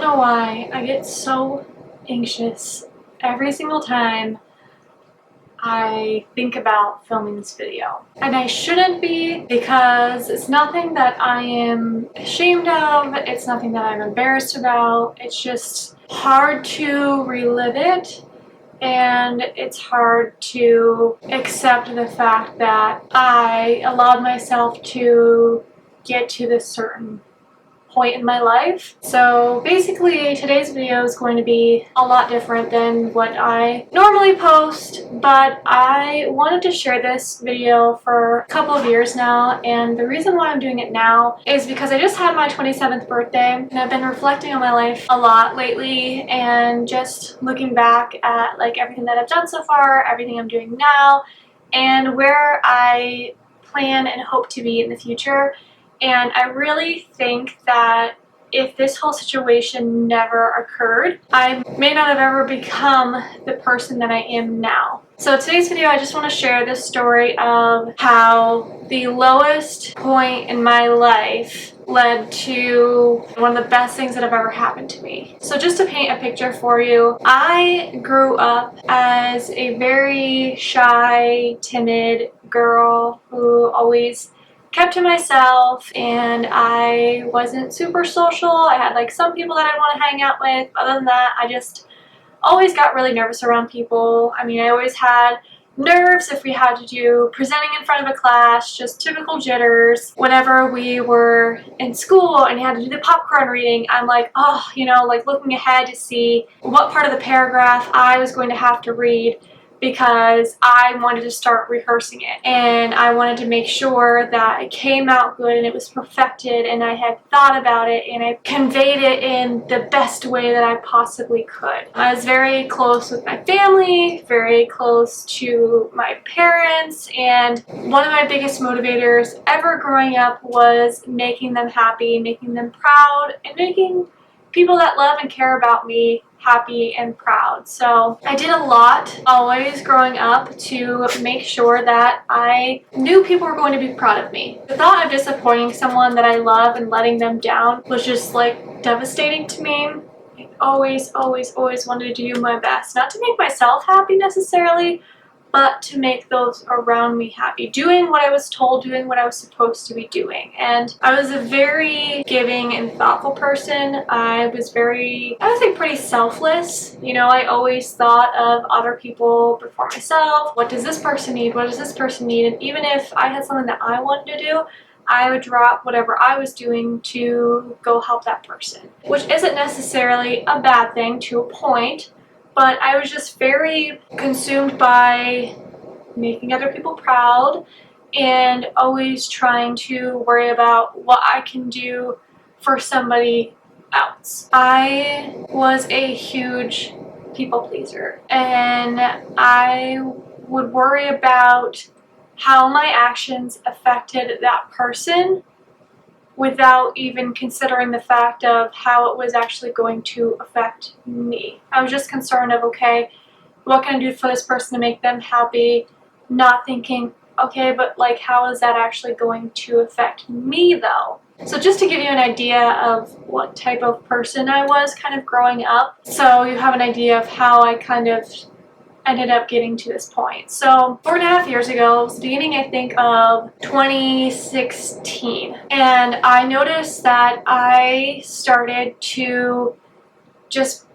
know why I get so anxious every single time I think about filming this video. And I shouldn't be, because it's nothing that I am ashamed of, it's nothing that I'm embarrassed about. It's just hard to relive it, and it's hard to accept the fact that I allowed myself to get to this certain point in my life. So basically today's video is going to be a lot different than what I normally post, but I wanted to share this video for a couple of years now, and the reason why I'm doing it now is because I just had my 27th birthday and I've been reflecting on my life a lot lately and just looking back at like everything that I've done so far, everything I'm doing now, and where I plan and hope to be in the future. And I really think that if this whole situation never occurred, I may not have ever become the person that I am now. So today's video, I just want to share this story of how the lowest point in my life led to one of the best things that have ever happened to me. So just to paint a picture for you, I grew up as a very shy, timid girl who always kept to myself, and I wasn't super social. I had like some people that I'd want to hang out with. Other than that, I just always got really nervous around people. I mean, I always had nerves if we had to do presenting in front of a class, just typical jitters. Whenever we were in school and you had to do the popcorn reading, I'm like, oh, you know, like looking ahead to see what part of the paragraph I was going to have to read, because I wanted to start rehearsing it and I wanted to make sure that it came out good and it was perfected and I had thought about it and I conveyed it in the best way that I possibly could. I was very close with my family, very close to my parents, and one of my biggest motivators ever growing up was making them happy, making them proud, and making people that love and care about me happy and proud. So I did a lot always growing up to make sure that I knew people were going to be proud of me. The thought of disappointing someone that I love and letting them down was just like devastating to me. I always wanted to do my best, not to make myself happy necessarily, but to make those around me happy, doing what I was told, doing what I was supposed to be doing. And I was a very giving and thoughtful person. I would say pretty selfless. You know, I always thought of other people before myself. What does this person need? What does this person need? And even if I had something that I wanted to do, I would drop whatever I was doing to go help that person, which isn't necessarily a bad thing to a point. But I was just very consumed by making other people proud and always trying to worry about what I can do for somebody else. I was a huge people pleaser, and I would worry about how my actions affected that person without even considering the fact of how it was actually going to affect me. I was just concerned of, okay, what can I do for this person to make them happy? Not thinking, okay, but like, how is that actually going to affect me though? So just to give you an idea of what type of person I was kind of growing up, so you have an idea of how I kind of ended up getting to this point. So 4.5 years ago, it was the beginning, I think, of 2016, and I noticed that I started to just,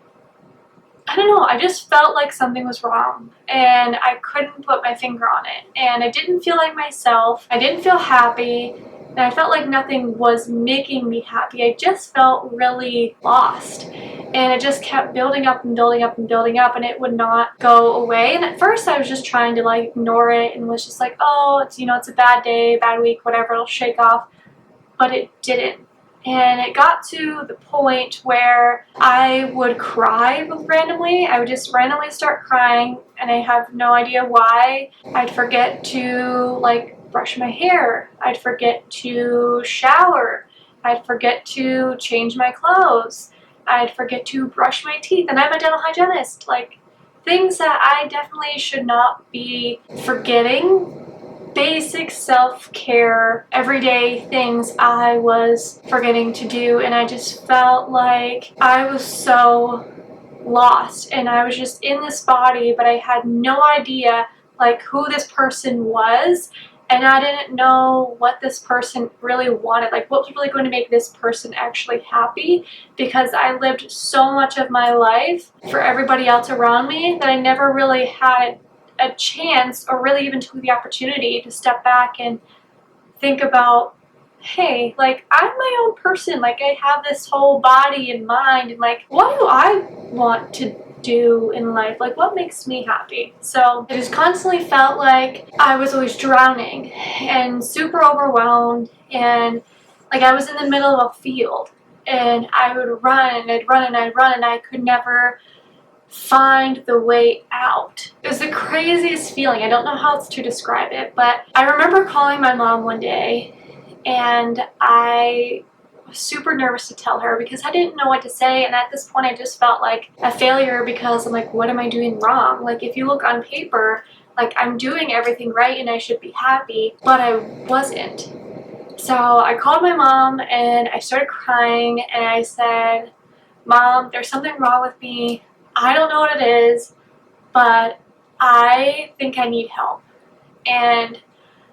I don't know, I just felt like something was wrong and I couldn't put my finger on it, and I didn't feel like myself. I didn't feel happy, and I felt like nothing was making me happy. I just felt really lost, and it just kept building up and building up and building up, and it would not go away. And at first I was just trying to like ignore it and was just like, oh, it's, you know, it's a bad day, bad week, whatever, it'll shake off. But it didn't. And it got to the point where I would cry randomly. I would just randomly start crying, and I have no idea why. I'd forget to like brush my hair. I'd forget to shower. I'd forget to change my clothes. I'd forget to brush my teeth, and I'm a dental hygienist. Like, things that I definitely should not be forgetting basic self-care, everyday things I was forgetting to do, and I just felt like I was so lost, and I was just in this body, but I had no idea like who this person was, and I didn't know what this person really wanted, like what was really going to make this person actually happy, because I lived so much of my life for everybody else around me that I never really had a chance, or really even took the opportunity to step back and think about, hey, like I'm my own person, like I have this whole body and mind, and like what do I want to do in life, like what makes me happy? So I just constantly felt like I was always drowning and super overwhelmed, and like I was in the middle of a field and I would run and I'd run and I'd run and I could never find the way out. It was the craziest feeling. I don't know how else to describe it, but I remember calling my mom one day, and I was super nervous to tell her because I didn't know what to say, and at this point I just felt like a failure, because I'm like, what am I doing wrong? Like if you look on paper, like I'm doing everything right and I should be happy, but I wasn't. So I called my mom and I started crying and I said, Mom, there's something wrong with me. I don't know what it is, but I think I need help. And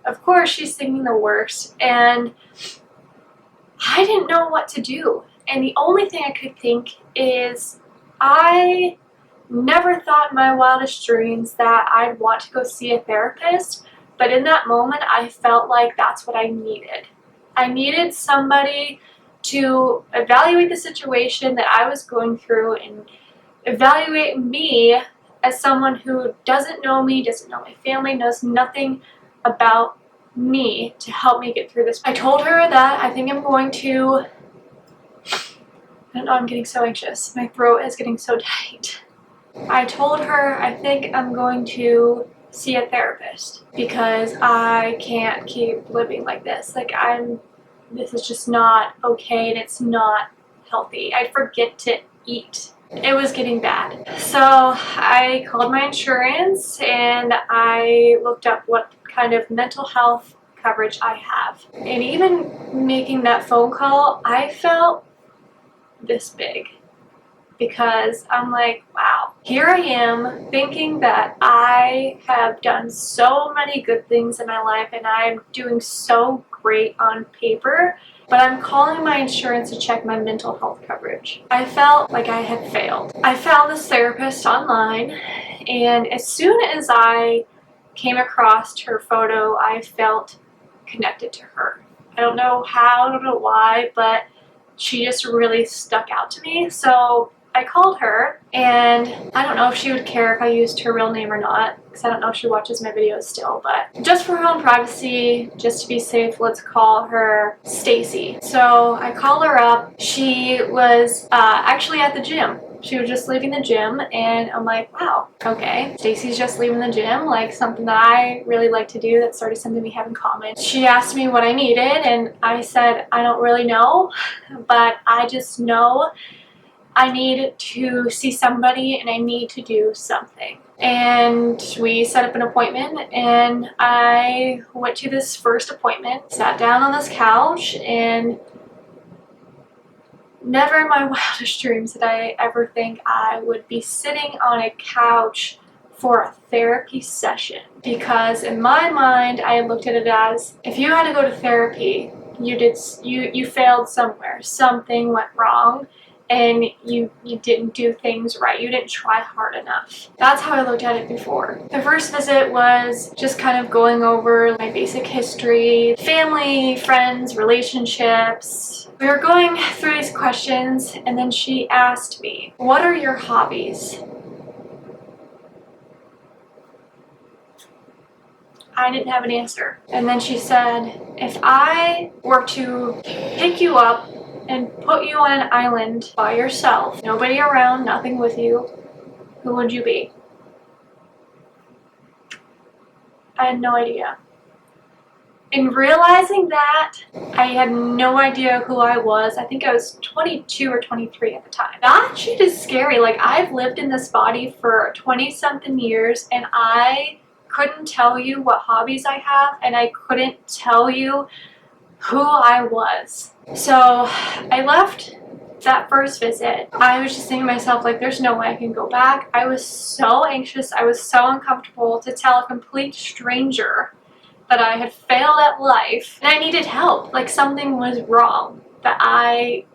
of course she's thinking the worst, and I didn't know what to do. And the only thing I could think is I never thought in my wildest dreams that I'd want to go see a therapist, but in that moment I felt like that's what I needed. I needed somebody to evaluate the situation that I was going through and evaluate me as someone who doesn't know me, doesn't know my family, knows nothing about me, to help me get through this. I told her that I think I'm going to, I don't know, I'm getting so anxious. My throat is getting so tight. I told her I think I'm going to see a therapist because I can't keep living like this. Like this is just not okay, and it's not healthy. I forget to eat. It was getting bad. So I called my insurance and I looked up what kind of mental health coverage I have. And even making that phone call, I felt this big, because I'm like, wow, here I am thinking that I have done so many good things in my life and I'm doing so great on paper, but I'm calling my insurance to check my mental health coverage. I felt like I had failed. I found this therapist online, and as soon as I came across her photo, I felt connected to her. I don't know how, I don't know why, but she just really stuck out to me. So I called her, and I don't know if she would care if I used her real name or not, because I don't know if she watches my videos still, but just for her own privacy, just to be safe, let's call her Stacy. So I call her up. She was actually at the gym. She was just leaving the gym, and I'm like, wow, okay, Stacy's just leaving the gym, like something that I really like to do. That's sort of something we have in common. She asked me what I needed, and I said, I don't really know, but I just know I need to see somebody and I need to do something. And we set up an appointment, and I went to this first appointment, sat down on this couch, and never in my wildest dreams did I ever think I would be sitting on a couch for a therapy session. Because in my mind, I looked at it as, if you had to go to therapy, you failed somewhere, something went wrong, and you didn't do things right. You didn't try hard enough. That's how I looked at it before. The first visit was just kind of going over my basic history, family, friends, relationships. We were going through these questions, and then she asked me, what are your hobbies? I didn't have an answer. And then she said, if I were to pick you up and put you on an island by yourself, nobody around, nothing with you, who would you be? I had no idea. In realizing that, I had no idea who I was. I think I was 22 or 23 at the time. That shit is scary. Like, I've lived in this body for 20-something years, and I couldn't tell you what hobbies I have, and I couldn't tell you who I was. So I left that first visit. I was just thinking to myself, like, there's no way I can go back. I was so anxious. I was so uncomfortable to tell a complete stranger that I had failed at life and I needed help. Like, something was wrong, that I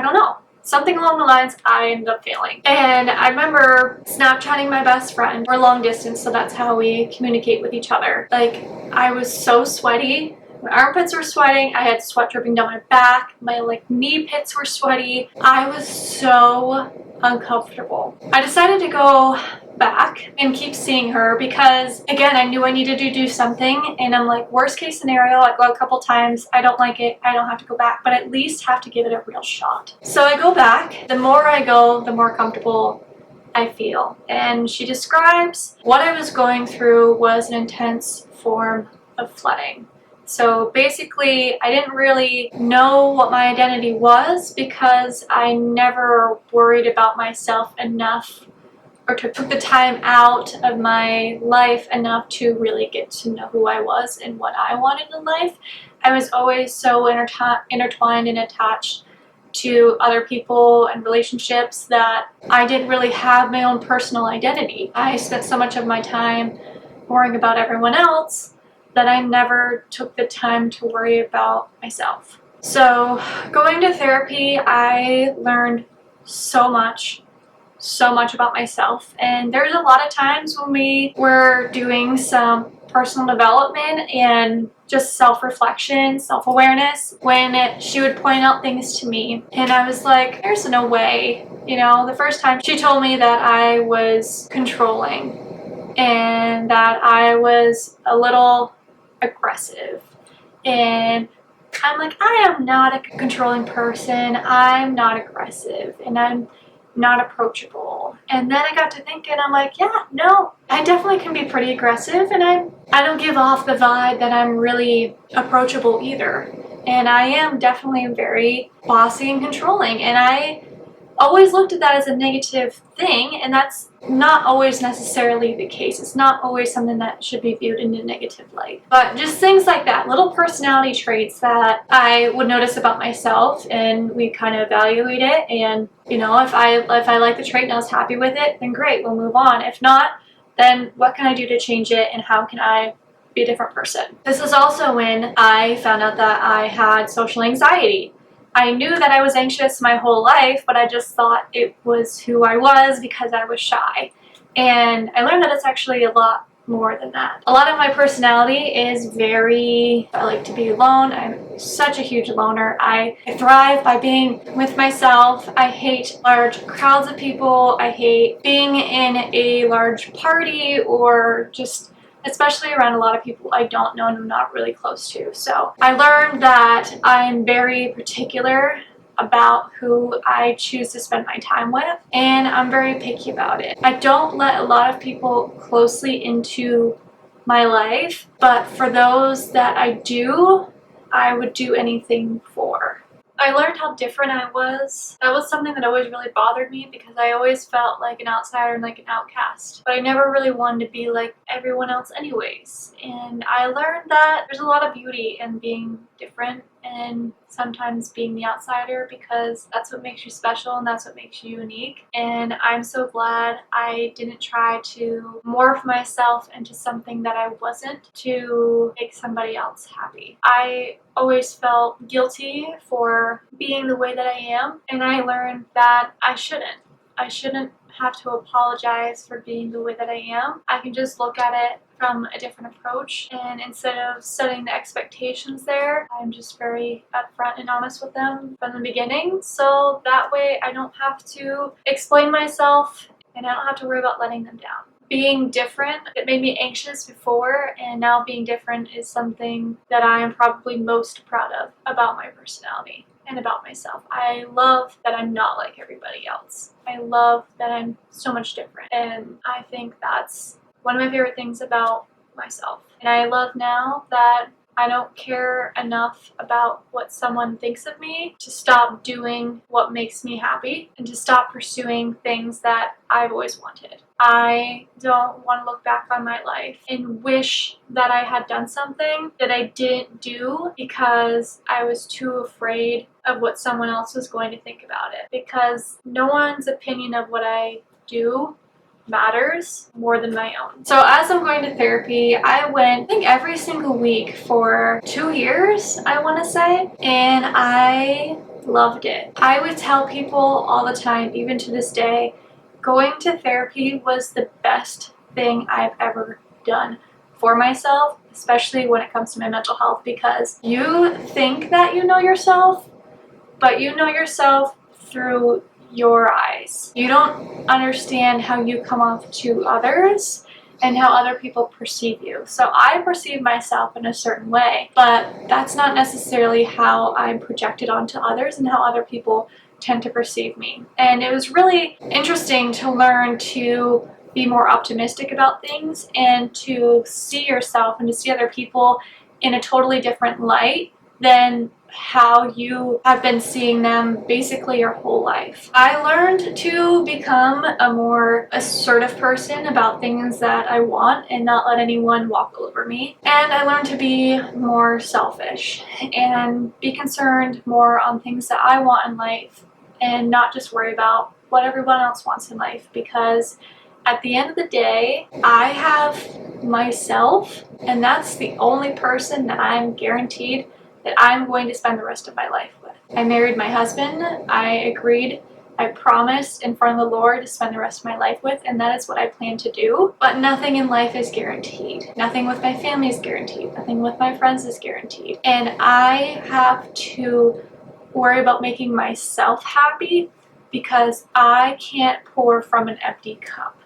don't know. Something along the lines, I ended up failing. And I remember Snapchatting my best friend. We're long distance, so that's how we communicate with each other. Like, I was so sweaty. My armpits were sweating. I had sweat dripping down my back. My knee pits were sweaty. I was so uncomfortable. I decided to go back and keep seeing her because, again, I knew I needed to do something, and I'm like, worst case scenario, I go a couple times, I don't like it, I don't have to go back, but at least have to give it a real shot. So I go back. The more I go, the more comfortable I feel. And she describes what I was going through was an intense form of flooding. So basically, I didn't really know what my identity was because I never worried about myself enough or took the time out of my life enough to really get to know who I was and what I wanted in life. I was always so intertwined and attached to other people and relationships that I didn't really have my own personal identity. I spent so much of my time worrying about everyone else that I never took the time to worry about myself. So going to therapy, I learned so much about myself. And there's a lot of times when we were doing some personal development and just self-reflection, self-awareness, when she would point out things to me and I was like, there's no way. You know, the first time she told me that I was controlling and that I was a little aggressive, and I'm like, I am not a controlling person, I'm not aggressive, and I'm not approachable. And then I got to thinking, I'm like, yeah, no, I definitely can be pretty aggressive, and I don't give off the vibe that I'm really approachable either. And I am definitely very bossy and controlling, and I always looked at that as a negative thing, and that's not always necessarily the case. It's not always something that should be viewed in a negative light. But just things like that, little personality traits that I would notice about myself, and we kind of evaluate it. And you know, if I like the trait and I was happy with it, then great, we'll move on. If not, then what can I do to change it, and how can I be a different person? This is also when I found out that I had social anxiety. I knew that I was anxious my whole life, but I just thought it was who I was because I was shy. And I learned that it's actually a lot more than that. A lot of my personality is I like to be alone. I'm such a huge loner. I thrive by being with myself. I hate large crowds of people. I hate being in a large party, or just especially around a lot of people I don't know and I'm not really close to. So I learned that I'm very particular about who I choose to spend my time with, and I'm very picky about it. I don't let a lot of people closely into my life, but for those that I do, I would do anything for. I learned how different I was. That was something that always really bothered me because I always felt like an outsider and like an outcast. But I never really wanted to be like everyone else anyways. And I learned that there's a lot of beauty in being different and sometimes being the outsider, because that's what makes you special and that's what makes you unique. And I'm so glad I didn't try to morph myself into something that I wasn't to make somebody else happy. I always felt guilty for being the way that I am, and I learned that I shouldn't have to apologize for being the way that I am. I can just look at it from a different approach, and instead of setting the expectations there, I'm just very upfront and honest with them from the beginning, so that way I don't have to explain myself and I don't have to worry about letting them down. Being different, it made me anxious before, and now being different is something that I am probably most proud of about my personality and about myself. I love that I'm not like everybody else. I love that I'm so much different, and I think that's one of my favorite things about myself. And I love now that I don't care enough about what someone thinks of me to stop doing what makes me happy and to stop pursuing things that I've always wanted. I don't want to look back on my life and wish that I had done something that I didn't do because I was too afraid of what someone else was going to think about it. Because no one's opinion of what I do matters more than my own. So as I'm going to therapy, I went, I think, every single week for 2 years, I want to say, and I loved it. I would tell people all the time, even to this day, going to therapy was the best thing I've ever done for myself, especially when it comes to my mental health, because you think that you know yourself, but you know yourself through your eyes. You don't understand how you come off to others and how other people perceive you. So I perceive myself in a certain way, but that's not necessarily how I'm projected onto others and how other people tend to perceive me. And it was really interesting to learn to be more optimistic about things and to see yourself and to see other people in a totally different light than how you have been seeing them basically your whole life. I learned to become a more assertive person about things that I want and not let anyone walk all over me. And I learned to be more selfish and be concerned more on things that I want in life and not just worry about what everyone else wants in life, because at the end of the day, I have myself, and that's the only person that I'm guaranteed that I'm going to spend the rest of my life with. I married my husband. I promised in front of the Lord to spend the rest of my life with, and that is what I plan to do. But nothing in life is guaranteed. Nothing with my family is guaranteed. Nothing with my friends is guaranteed. And I have to worry about making myself happy because I can't pour from an empty cup.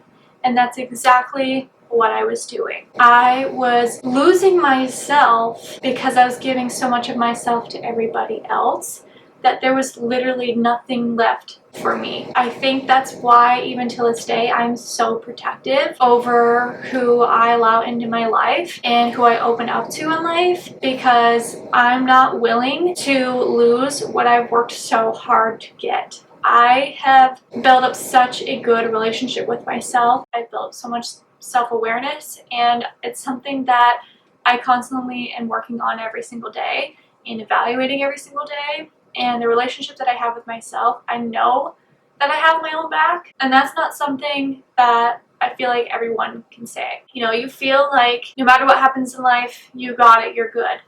And that's exactly what I was doing. I was losing myself because I was giving so much of myself to everybody else that there was literally nothing left for me. I think that's why even to this day I'm so protective over who I allow into my life and who I open up to in life, because I'm not willing to lose what I've worked so hard to get. I have built up such a good relationship with myself. I've built so much self-awareness, and it's something that I constantly am working on every single day and evaluating every single day. And the relationship that I have with myself, I know that I have my own back, and that's not something that I feel like everyone can say. You know, you feel like no matter what happens in life, you got it, you're good.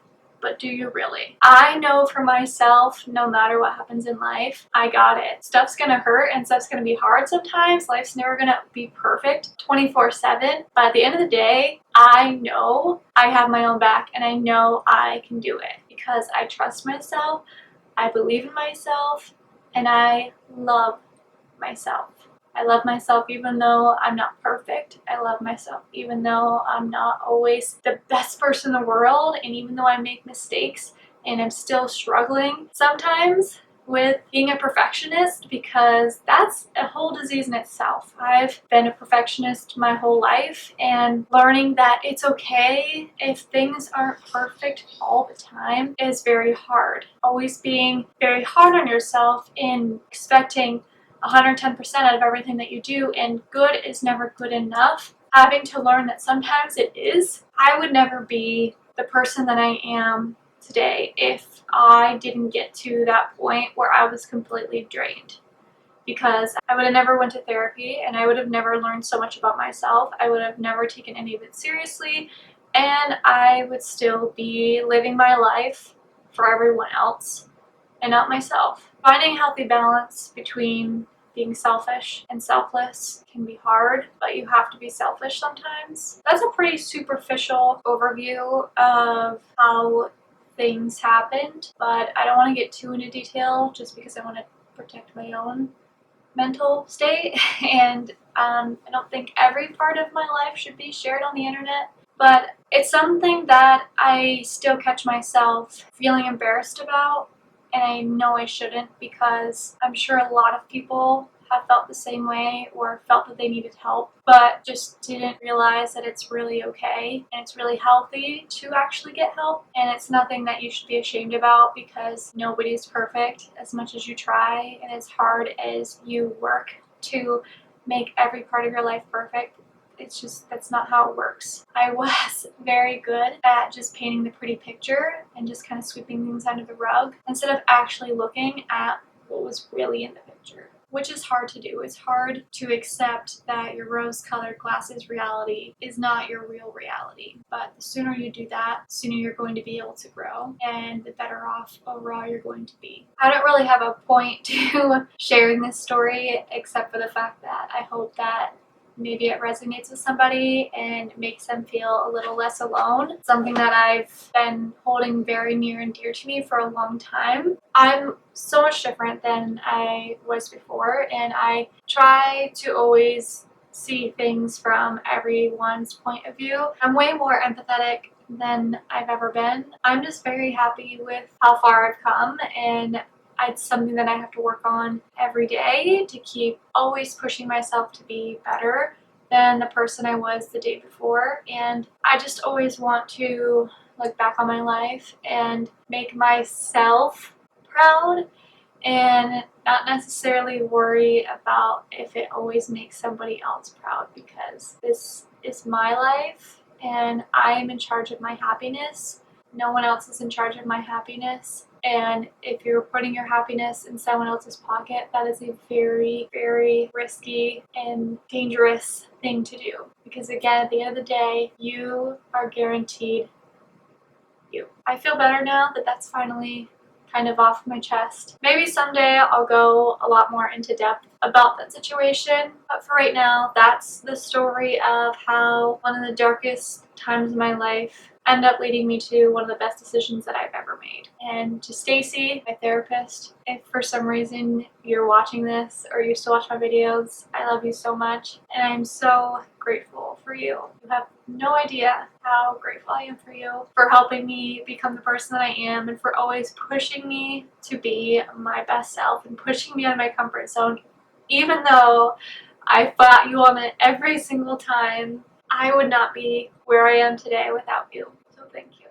But do you really? I know for myself, no matter what happens in life, I got it. Stuff's gonna hurt and stuff's gonna be hard sometimes. Life's never gonna be perfect 24/7. But at the end of the day, I know I have my own back and I know I can do it because I trust myself, I believe in myself, and I love myself. I love myself even though I'm not perfect. I love myself even though I'm not always the best person in the world, and even though I make mistakes and I'm still struggling sometimes with being a perfectionist, because that's a whole disease in itself. I've been a perfectionist my whole life, and learning that it's okay if things aren't perfect all the time is very hard. Always being very hard on yourself and expecting 110% out of everything that you do, and good is never good enough. Having to learn that sometimes it is. I would never be the person that I am today if I didn't get to that point where I was completely drained, because I would have never went to therapy and I would have never learned so much about myself. I would have never taken any of it seriously, and I would still be living my life for everyone else and not myself. Finding a healthy balance between being selfish and selfless can be hard, but you have to be selfish sometimes. That's a pretty superficial overview of how things happened, but I don't want to get too into detail just because I want to protect my own mental state. And I don't think every part of my life should be shared on the internet, but it's something that I still catch myself feeling embarrassed about. And I know I shouldn't, because I'm sure a lot of people have felt the same way or felt that they needed help, but just didn't realize that it's really okay and it's really healthy to actually get help. And it's nothing that you should be ashamed about, because nobody's perfect as much as you try and as hard as you work to make every part of your life perfect. It's just, that's not how it works. I was very good at just painting the pretty picture and just kind of sweeping things under the rug instead of actually looking at what was really in the picture, which is hard to do. It's hard to accept that your rose-colored glasses reality is not your real reality. But the sooner you do that, the sooner you're going to be able to grow, and the better off overall you're going to be. I don't really have a point to sharing this story except for the fact that I hope that maybe it resonates with somebody and makes them feel a little less alone. Something that I've been holding very near and dear to me for a long time. I'm so much different than I was before, and I try to always see things from everyone's point of view. I'm way more empathetic than I've ever been. I'm just very happy with how far I've come, and it's something that I have to work on every day to keep always pushing myself to be better than the person I was the day before. And I just always want to look back on my life and make myself proud and not necessarily worry about if it always makes somebody else proud, because this is my life and I am in charge of my happiness. No one else is in charge of my happiness. And if you're putting your happiness in someone else's pocket, that is a very, very risky and dangerous thing to do. Because again, at the end of the day, you are guaranteed you. I feel better now that that's finally kind of off my chest. Maybe someday I'll go a lot more into depth about that situation, but for right now, that's the story of how one of the darkest times of my life ended up leading me to one of the best decisions that I've ever made. And to Stacy, my therapist, if for some reason you're watching this or you still watch my videos, I love you so much, and I'm so grateful for you. You have no idea how grateful I am for you, for helping me become the person that I am, and for always pushing me to be my best self and pushing me out of my comfort zone. Even though I fought you on it every single time, I would not be where I am today without you. So thank you.